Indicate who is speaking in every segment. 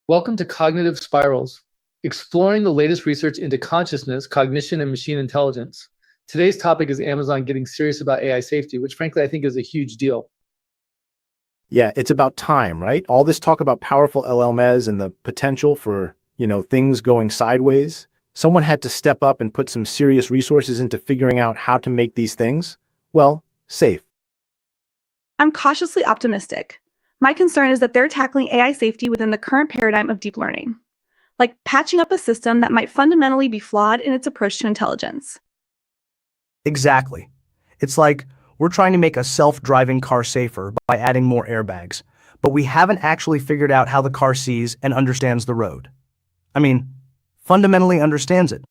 Speaker 1: Welcome to Cognitive Spirals, exploring the latest research into consciousness, cognition, and machine intelligence. Today's topic is Amazon getting serious about AI safety, which frankly I think is a huge deal.
Speaker 2: Yeah, it's about time, right? All this talk about powerful LLMs and the potential for, things going sideways. Someone had to step up and put some serious resources into figuring out how to make these things, well, safe.
Speaker 3: I'm cautiously optimistic. My concern is that they're tackling AI safety within the current paradigm of deep learning, like patching up a system that might fundamentally be flawed in its approach to intelligence.
Speaker 4: Exactly. It's like we're trying to make a self-driving car safer by adding more airbags, but we haven't actually figured out how the car sees and understands the road. I mean, fundamentally understands it.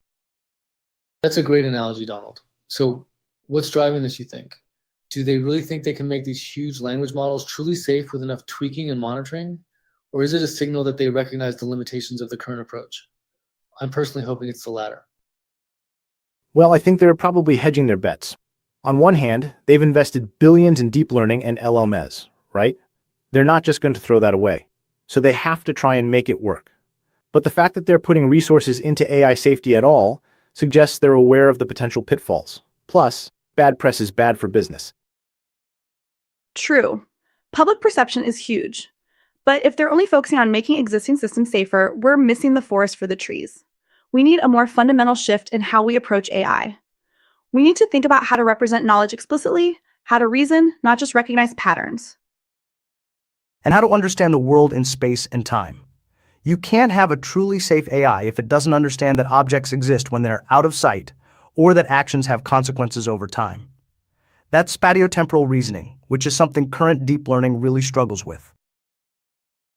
Speaker 1: That's a great analogy, Donald. So, what's driving this, you think? Do they really think they can make these huge language models truly safe with enough tweaking and monitoring? Or is it a signal that they recognize the limitations of the current approach? I'm personally hoping it's the latter.
Speaker 2: Well, I think they're probably hedging their bets. On one hand, they've invested billions in deep learning and LLMs, right? They're not just going to throw that away. So they have to try and make it work. But the fact that they're putting resources into AI safety at all suggests they're aware of the potential pitfalls. Plus, bad press is bad for business.
Speaker 3: True. Public perception is huge. But if they're only focusing on making existing systems safer, we're missing the forest for the trees. We need a more fundamental shift in how we approach AI. We need to think about how to represent knowledge explicitly, how to reason, not just recognize patterns.
Speaker 4: And how to understand the world in space and time. You can't have a truly safe AI if it doesn't understand that objects exist when they're out of sight, or that actions have consequences over time. That's spatiotemporal reasoning, which is something current deep learning really struggles with.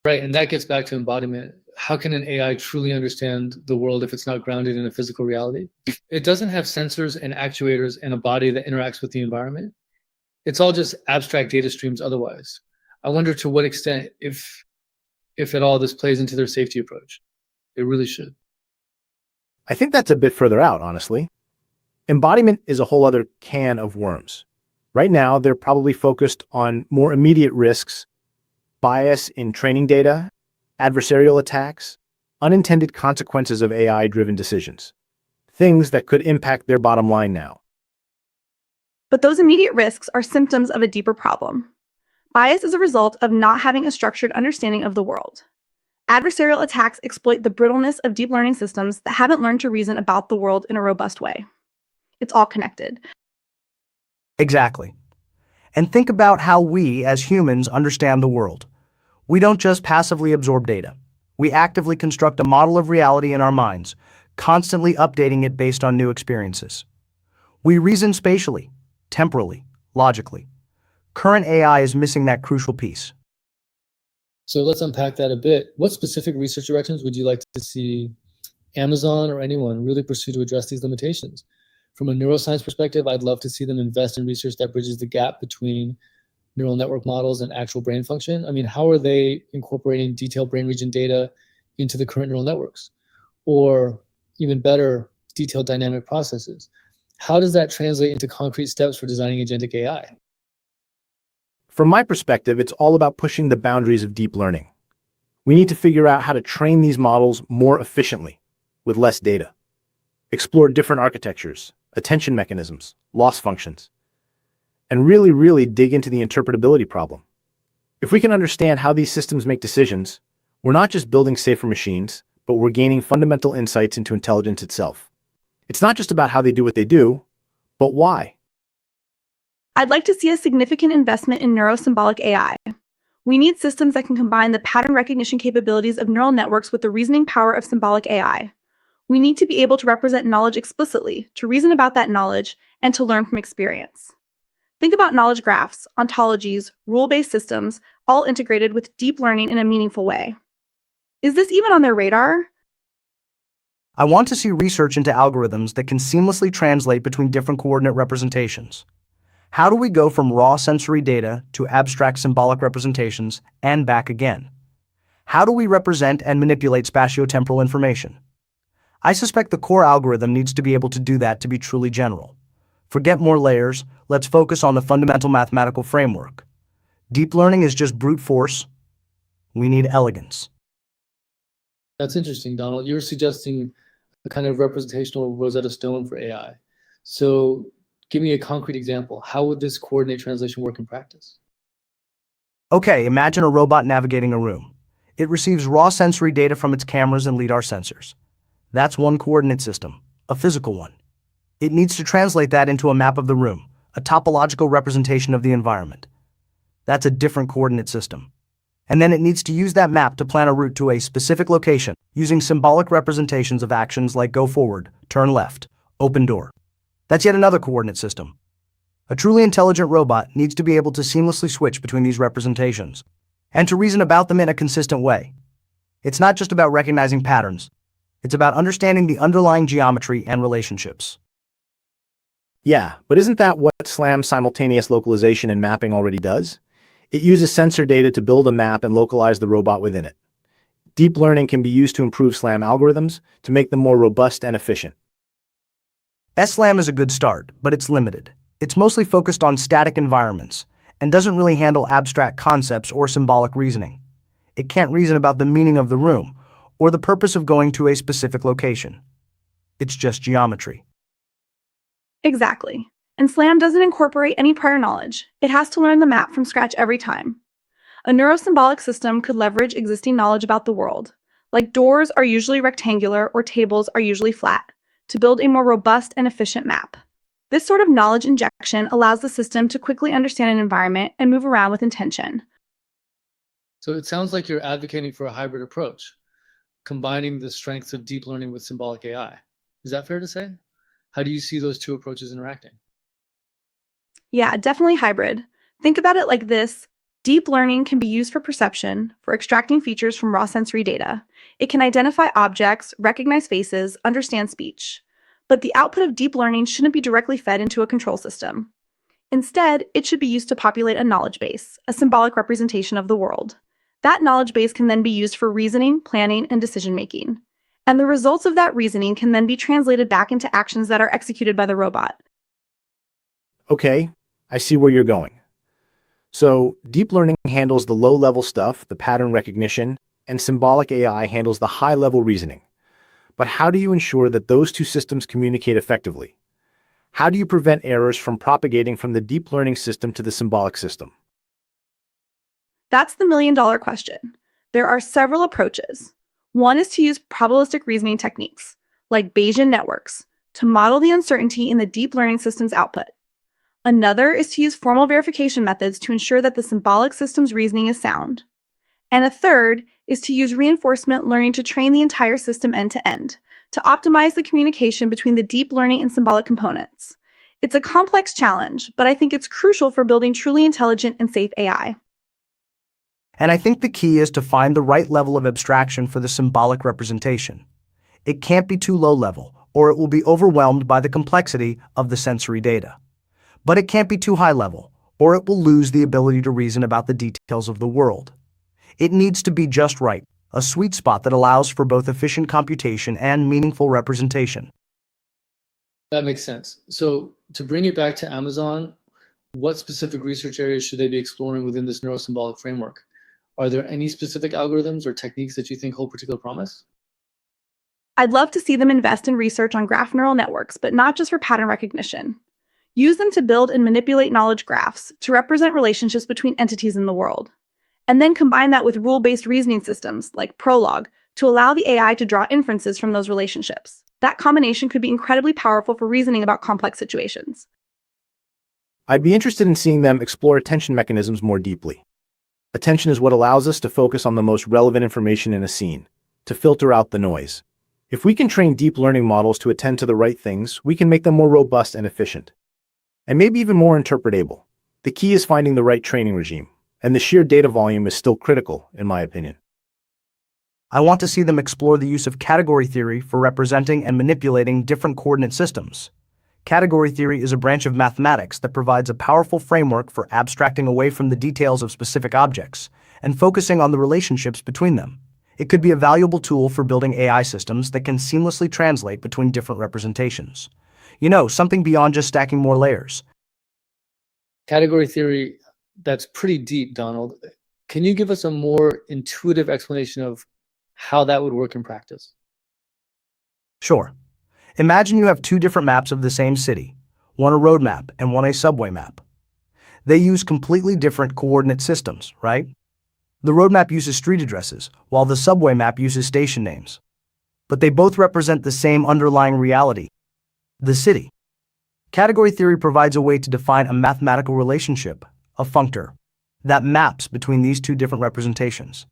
Speaker 1: Right, and that gets back to embodiment. How can an AI truly understand the world if it's not grounded in a physical reality? It doesn't have sensors and actuators and a body that interacts with the environment. It's all just abstract data streams otherwise. I wonder to what extent, if at all, this plays into their safety approach. It really should.
Speaker 2: I think that's a bit further out, honestly. Embodiment is a whole other can of worms. Right now, they're probably focused on more immediate risks, bias in training data, adversarial attacks, unintended consequences of AI-driven decisions. Things that could impact their bottom line now.
Speaker 3: But those immediate risks are symptoms of a deeper problem. Bias is a result of not having a structured understanding of the world. Adversarial attacks exploit the brittleness of deep learning systems that haven't learned to reason about the world in a robust way. It's all connected.
Speaker 4: Exactly. And think about how we, as humans, understand the world. We don't just passively absorb data. We actively construct a model of reality in our minds, constantly updating it based on new experiences. We reason spatially, temporally, logically. Current AI is missing that crucial piece.
Speaker 1: So let's unpack that a bit. What specific research directions would you like to see Amazon or anyone really pursue to address these limitations? From a neuroscience perspective, I'd love to see them invest in research that bridges the gap between neural network models and actual brain function. I mean, how are they incorporating detailed brain region data into the current neural networks? Or even better, detailed dynamic processes? How does that translate into concrete steps for designing agentic AI?
Speaker 2: From my perspective, it's all about pushing the boundaries of deep learning. We need to figure out how to train these models more efficiently, with less data. Explore different architectures, attention mechanisms, loss functions, and really dig into the interpretability problem. If we can understand how these systems make decisions, we're not just building safer machines, but we're gaining fundamental insights into intelligence itself. It's not just about how they do what they do, but why.
Speaker 3: I'd like to see a significant investment in neurosymbolic AI. We need systems that can combine the pattern recognition capabilities of neural networks with the reasoning power of symbolic AI. We need to be able to represent knowledge explicitly, to reason about that knowledge, and to learn from experience. Think about knowledge graphs, ontologies, rule-based systems, all integrated with deep learning in a meaningful way. Is this even on their radar?
Speaker 4: I want to see research into algorithms that can seamlessly translate between different coordinate representations. How do we go from raw sensory data to abstract symbolic representations and back again? How do we represent and manipulate spatiotemporal information? I suspect the core algorithm needs to be able to do that to be truly general. Forget more layers, let's focus on the fundamental mathematical framework. Deep learning is just brute force. We need elegance.
Speaker 1: That's interesting, Donald. You're suggesting a kind of representational Rosetta Stone for AI. So give me a concrete example. How would this coordinate translation work in practice?
Speaker 4: Okay, imagine a robot navigating a room. It receives raw sensory data from its cameras and LiDAR sensors. That's one coordinate system, a physical one. It needs to translate that into a map of the room, a topological representation of the environment. That's a different coordinate system. And then it needs to use that map to plan a route to a specific location, using symbolic representations of actions like go forward, turn left, open door. That's yet another coordinate system. A truly intelligent robot needs to be able to seamlessly switch between these representations, and to reason about them in a consistent way. It's not just about recognizing patterns, it's about understanding the underlying geometry and relationships.
Speaker 2: Yeah, but isn't that what SLAM simultaneous localization and mapping already does? It uses sensor data to build a map and localize the robot within it. Deep learning can be used to improve SLAM algorithms to make them more robust and efficient.
Speaker 4: SLAM is a good start, but it's limited. It's mostly focused on static environments and doesn't really handle abstract concepts or symbolic reasoning. It can't reason about the meaning of the room or the purpose of going to a specific location. It's just geometry.
Speaker 3: Exactly. And SLAM doesn't incorporate any prior knowledge. It has to learn the map from scratch every time. A neurosymbolic system could leverage existing knowledge about the world, like doors are usually rectangular or tables are usually flat, to build a more robust and efficient map. This sort of knowledge injection allows the system to quickly understand an environment and move around with intention.
Speaker 1: So it sounds like you're advocating for a hybrid approach, combining the strengths of deep learning with symbolic AI. Is that fair to say? How do you see those two approaches interacting?
Speaker 3: Yeah, definitely hybrid. Think about it like this. Deep learning can be used for perception, for extracting features from raw sensory data. It can identify objects, recognize faces, understand speech. But the output of deep learning shouldn't be directly fed into a control system. Instead, it should be used to populate a knowledge base, a symbolic representation of the world. That knowledge base can then be used for reasoning, planning, and decision-making. And the results of that reasoning can then be translated back into actions that are executed by the robot.
Speaker 2: Okay, I see where you're going. So, deep learning handles the low-level stuff, the pattern recognition, and symbolic AI handles the high-level reasoning. But how do you ensure that those two systems communicate effectively? How do you prevent errors from propagating from the deep learning system to the symbolic system?
Speaker 3: That's the million-dollar question. There are several approaches. One is to use probabilistic reasoning techniques, like Bayesian networks, to model the uncertainty in the deep learning system's output. Another is to use formal verification methods to ensure that the symbolic system's reasoning is sound. And a third is to use reinforcement learning to train the entire system end-to-end, to optimize the communication between the deep learning and symbolic components. It's a complex challenge, but I think it's crucial for building truly intelligent and safe AI.
Speaker 4: And I think the key is to find the right level of abstraction for the symbolic representation. It can't be too low level, or it will be overwhelmed by the complexity of the sensory data. But it can't be too high level, or it will lose the ability to reason about the details of the world. It needs to be just right, a sweet spot that allows for both efficient computation and meaningful representation.
Speaker 1: That makes sense. So to bring it back to Amazon, what specific research areas should they be exploring within this neurosymbolic framework? Are there any specific algorithms or techniques that you think hold particular promise?
Speaker 3: I'd love to see them invest in research on graph neural networks, but not just for pattern recognition. Use them to build and manipulate knowledge graphs to represent relationships between entities in the world. And then combine that with rule-based reasoning systems like Prolog to allow the AI to draw inferences from those relationships. That combination could be incredibly powerful for reasoning about complex situations.
Speaker 2: I'd be interested in seeing them explore attention mechanisms more deeply. Attention is what allows us to focus on the most relevant information in a scene, to filter out the noise. If we can train deep learning models to attend to the right things, we can make them more robust and efficient. And maybe even more interpretable. The key is finding the right training regime, and the sheer data volume is still critical, in my opinion.
Speaker 4: I want to see them explore the use of category theory for representing and manipulating different coordinate systems. Category theory is a branch of mathematics that provides a powerful framework for abstracting away from the details of specific objects and focusing on the relationships between them. It could be a valuable tool for building AI systems that can seamlessly translate between different representations. Something beyond just stacking more layers.
Speaker 1: Category theory, that's pretty deep, Donald. Can you give us a more intuitive explanation of how that would work in practice.
Speaker 4: Sure. Imagine you have two different maps of the same city, one a road map and one a subway map. They use completely different coordinate systems, right? The road map uses street addresses, while the subway map uses station names. But they both represent the same underlying reality, the city. Category theory provides a way to define a mathematical relationship, a functor, that maps between these two different representations.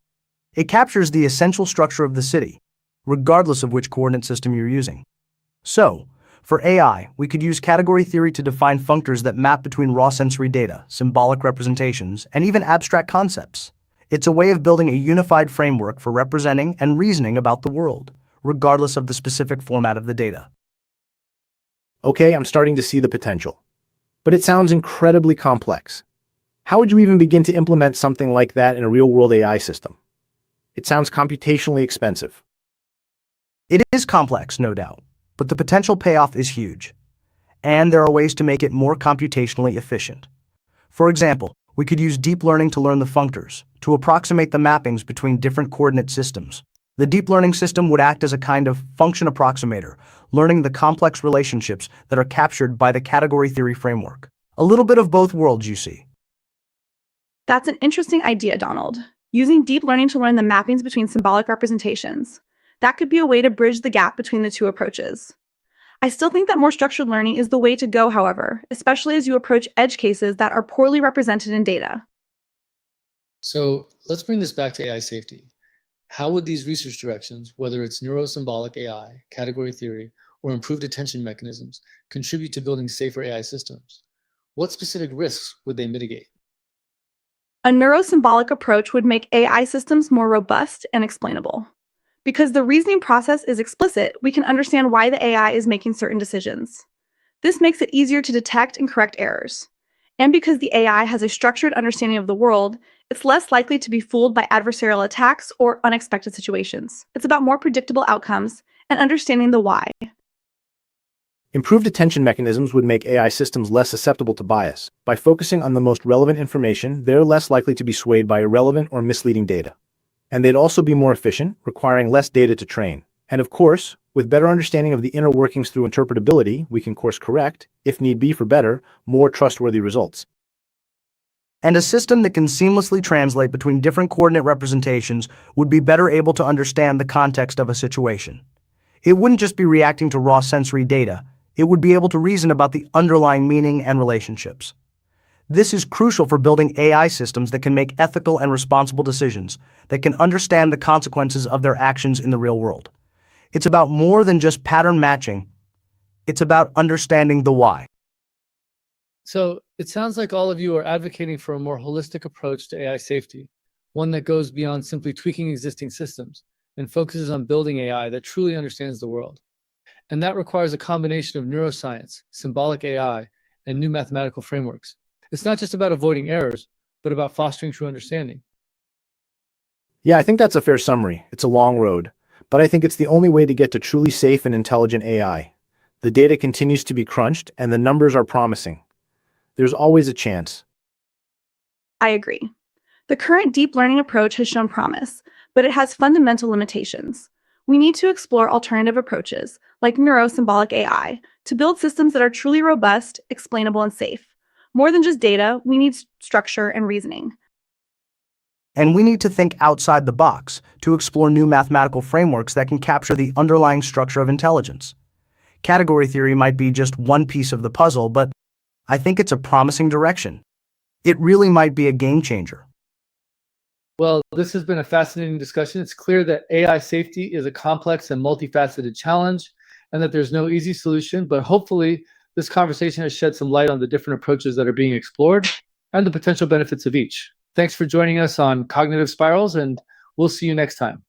Speaker 4: It captures the essential structure of the city, regardless of which coordinate system you're using. So, for AI, we could use category theory to define functors that map between raw sensory data, symbolic representations, and even abstract concepts. It's a way of building a unified framework for representing and reasoning about the world, regardless of the specific format of the data.
Speaker 2: Okay, I'm starting to see the potential. But it sounds incredibly complex. How would you even begin to implement something like that in a real-world AI system? It sounds computationally expensive.
Speaker 4: It is complex, no doubt, but the potential payoff is huge. And there are ways to make it more computationally efficient. For example, we could use deep learning to learn the functors, to approximate the mappings between different coordinate systems. The deep learning system would act as a kind of function approximator, learning the complex relationships that are captured by the category theory framework. A little bit of both worlds, you see.
Speaker 3: That's an interesting idea, Donald. Using deep learning to learn the mappings between symbolic representations. That could be a way to bridge the gap between the two approaches. I still think that more structured learning is the way to go, however, especially as you approach edge cases that are poorly represented in data.
Speaker 1: So let's bring this back to AI safety. How would these research directions, whether it's neurosymbolic AI, category theory, or improved attention mechanisms, contribute to building safer AI systems? What specific risks would they mitigate?
Speaker 3: A neurosymbolic approach would make AI systems more robust and explainable. Because the reasoning process is explicit, we can understand why the AI is making certain decisions. This makes it easier to detect and correct errors. And because the AI has a structured understanding of the world, it's less likely to be fooled by adversarial attacks or unexpected situations. It's about more predictable outcomes and understanding the why.
Speaker 2: Improved attention mechanisms would make AI systems less susceptible to bias. By focusing on the most relevant information, they're less likely to be swayed by irrelevant or misleading data. And they'd also be more efficient, requiring less data to train. And of course, with better understanding of the inner workings through interpretability, we can course correct, if need be for better, more trustworthy results.
Speaker 4: And a system that can seamlessly translate between different coordinate representations would be better able to understand the context of a situation. It wouldn't just be reacting to raw sensory data, it would be able to reason about the underlying meaning and relationships. This is crucial for building AI systems that can make ethical and responsible decisions, that can understand the consequences of their actions in the real world. It's about more than just pattern matching. It's about understanding the why.
Speaker 1: So it sounds like all of you are advocating for a more holistic approach to AI safety, one that goes beyond simply tweaking existing systems and focuses on building AI that truly understands the world. And that requires a combination of neuroscience, symbolic AI, and new mathematical frameworks. It's not just about avoiding errors, but about fostering true understanding.
Speaker 2: Yeah, I think that's a fair summary. It's a long road, but I think it's the only way to get to truly safe and intelligent AI. The data continues to be crunched, and the numbers are promising. There's always a chance.
Speaker 3: I agree. The current deep learning approach has shown promise, but it has fundamental limitations. We need to explore alternative approaches, like neurosymbolic AI, to build systems that are truly robust, explainable, and safe. More than just data, we need structure and reasoning.
Speaker 4: And we need to think outside the box to explore new mathematical frameworks that can capture the underlying structure of intelligence. Category theory might be just one piece of the puzzle, but I think it's a promising direction. It really might be a game changer.
Speaker 1: Well, this has been a fascinating discussion. It's clear that AI safety is a complex and multifaceted challenge, and that there's no easy solution, but hopefully this conversation has shed some light on the different approaches that are being explored and the potential benefits of each. Thanks for joining us on Cognitive Spirals, and we'll see you next time.